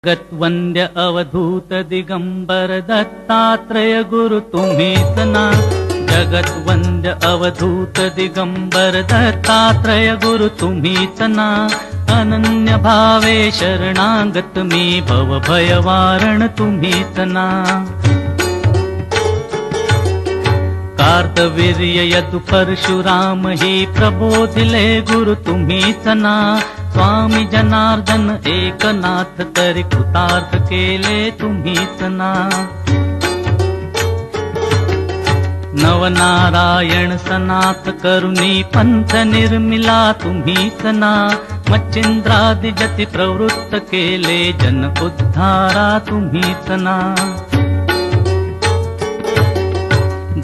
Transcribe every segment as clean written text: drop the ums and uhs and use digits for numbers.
जगत्वंद्य अवधूत दिगंबर दत्तात्रय गुरु तुम्हीच ना। जगत्वंद्य अवधूत दिगंबर दत्तात्रय गुरु तुम्हीच ना। अनन्य भावे शरणागत मी भव भयवारण तुम्हीच ना। कार्तवीर्य यदु परशुराम ही प्रबोधिले गुरु तुम्हीच ना। स्वामी जनार्दन एकनाथ तरी कृतार्थ केले तुम्हीच ना। नवनारायण सनाथ करुणी पंथ निर्मिला तुम्हीच ना। मच्छिंद्रादि जति प्रवृत्त केले जन उद्धारा तुम्हीच ना।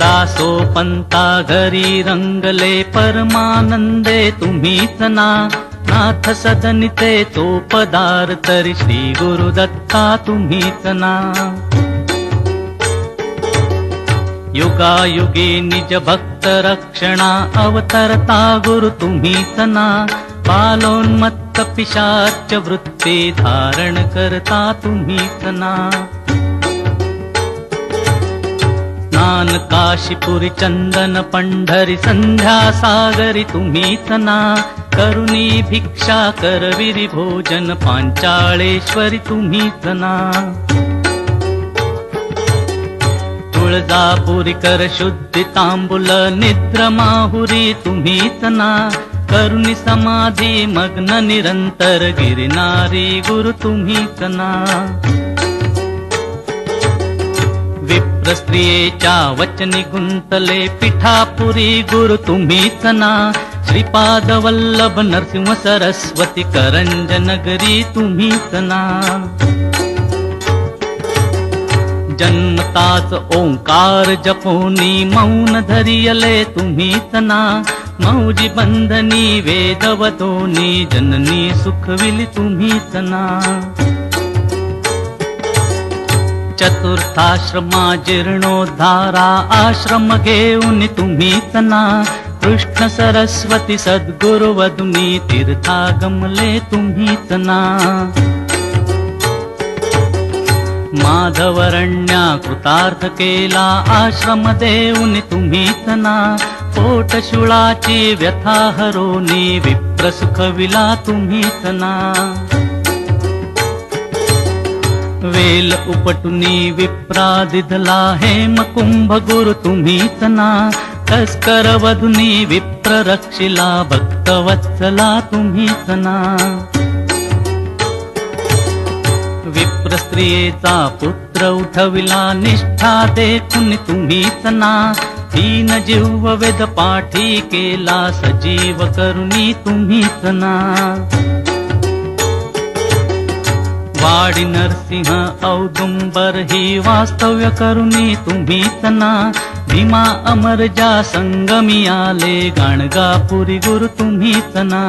दासो पंता घरी रंगले परमानंदे तुम्हीच ना। नाथ सदनिते तो पदार तरी श्री गुरु दत्ता तुम्हीच ना। युगायुगी निज भक्त रक्षणा अवतरता गुरु तुम्हीच ना। बालोन्मत्त पिशाच वृत्ती धारण करता तुम्हीच ना। स्नान काशीपुरी चंदन पंढरी संध्या सागरी तुम्हीच ना। करुणी भिक्षा करविरी भोजन पांचाळेश्वरी तुम्हीच ना। तुळजापुरी कर शुद्धि तांबुल निद्र माहुरी तुम्हीच ना। करुणी समाधी मग्न निरंतर गिरनारी गुरु तुम्हीच ना। विप्र स्त्रियेच्या वचनी गुंतले पिठापुरी गुरु तुम्हीच ना। श्रीपाद वल्लभ नरसिंह सरस्वती करंज नगरी तुम्हीच ना। जन्मताच ओंकार जपोनी मौन धरियले तुम्हीच ना। मौजी बंधनी वेदवतोनी जननी सुखविली तुम्हीच ना। चतुर्थाश्रमा जीर्णोद्धारा आश्रम घेऊन तुम्हीच ना। कृष्ण सरस्वती सद्गुरु वदुनी तीर्थागमले तुम्हीच ना। माधवरण्या कृतार्थ केला आश्रम देऊन तुम्हीच ना। पोटशुळाची व्यथा हरोनी विप्र सुखविला तुम्हीच ना। वेल उपटुनी विप्रादिधला हेम कुंभ गुरु तुम्हीच ना। तस्कर वधुनी विप्र रक्षिला भक्तवत्सला तुम्हीच ना। विप्र स्त्रियेचा पुत्र उठविला निष्ठा देखुन तुम्हीच ना। तीन जीव वेद पाठी केला सजीव करुणी तुम्हीच ना। वाडी नरसिंह औदुंबर ही वास्तव्य करुणी तुम्हीच ना। भीमा अमरजा संगमी आले गाणगापुरी गुरु तुम्हीच ना।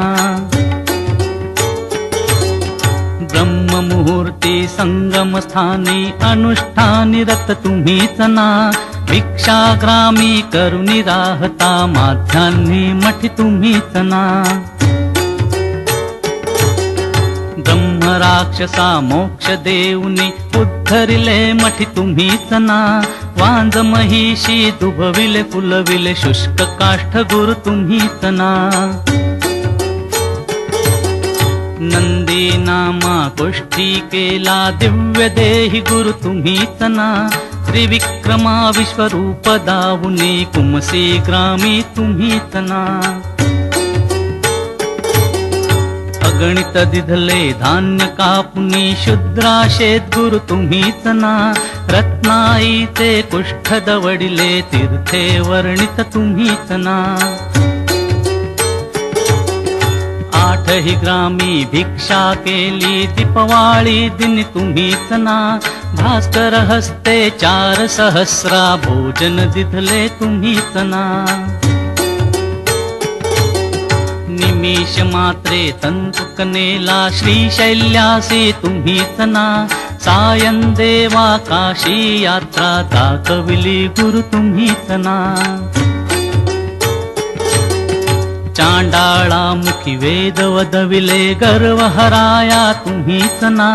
ब्रह्म मुहूर्ती संगम स्थानी अनुष्ठानी रत तुम्हीच ना। भिक्षाग्रामी करुणी राहता माध्यान्ही मठी तुम्हीच ना। ब्रह्म राक्षसा मोक्ष देऊनी उद्धरिले मठी तुम्हीच ना। वांज महिषी दुभविले फुलविले शुष्क काष्ठ गुरु तुम्हीच ना। नंदी नामा गोष्ठी केला दिव्य देही गुरु तुम्हीच ना। त्रिविक्रमा विश्वरूप दावुनी कुमसी ग्रामी तुम्हीच ना। अगणित दिधले धान्य कापुनी शुद्राशेत गुरु तुम्हीच ना। रत्नाईचे कुष्ठ दवडिले तीर्थे वर्णित तुम्हीच ना। आठही ग्रामी भिक्षा केली दीपवाळी दिन तुम्हीच ना। भास्कर हस्ते 4 सहस्रा भोजन दिधले तुम्हीच ना। निमिष मात्रे तंतुकनेला श्रीशैल्यासी तुम्हीच ना। सायं देवा काशी यात्रा दाखविली गुरु तुम्हीच ना। चांडाळा मुखी वेद वदविले गर्व हराया तुम्हीच ना.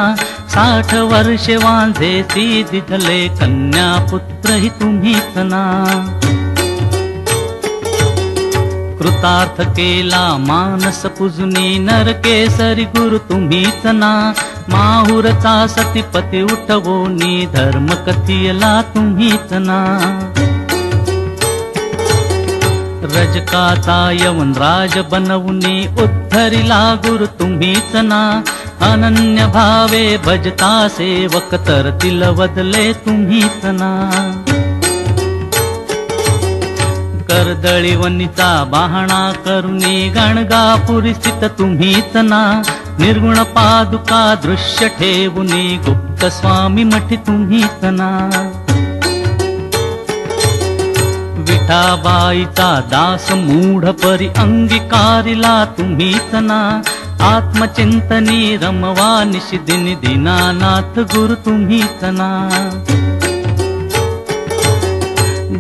60 वर्षे वांझेसी दिधले कन्या पुत्र ही तुम्हीच ना कृतार्थ केला मानस पूजनी नरकेसरी गुरु तुम्हीच ना माहुरचा सतीपती उठवोनी धर्म कथियला तुम्हीच ना रजकाचा यवन राज बनवूनी उद्धरिला गुरु तुम्हीच ना अनन्य भावे भजता सेवक तरतील वदले तुम्हीच ना कर्दळीवनीचा बाहणा करुणी गणगापुरी स्थित तुम्हीच ना निर्गुण पादुका दृश्य ठेवुनी गुप्त स्वामी मठी तुम्हीच ना विठाबाईचा दास मूढ परी अंगीकारिला तुम्हीच ना आत्मचिंतनी रमवा निशिदिनी दीनानाथ गुरु तुम्हीच ना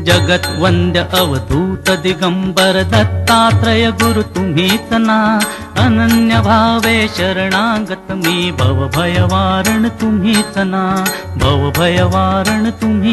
जगत वंद्य अवधूत दिगंबर दत्तात्रय गुरु तुम्हीच ना अनन्य भावे शरणागत मी भवभयवारण तुम्हीच ना भवभयवारण तुम्ही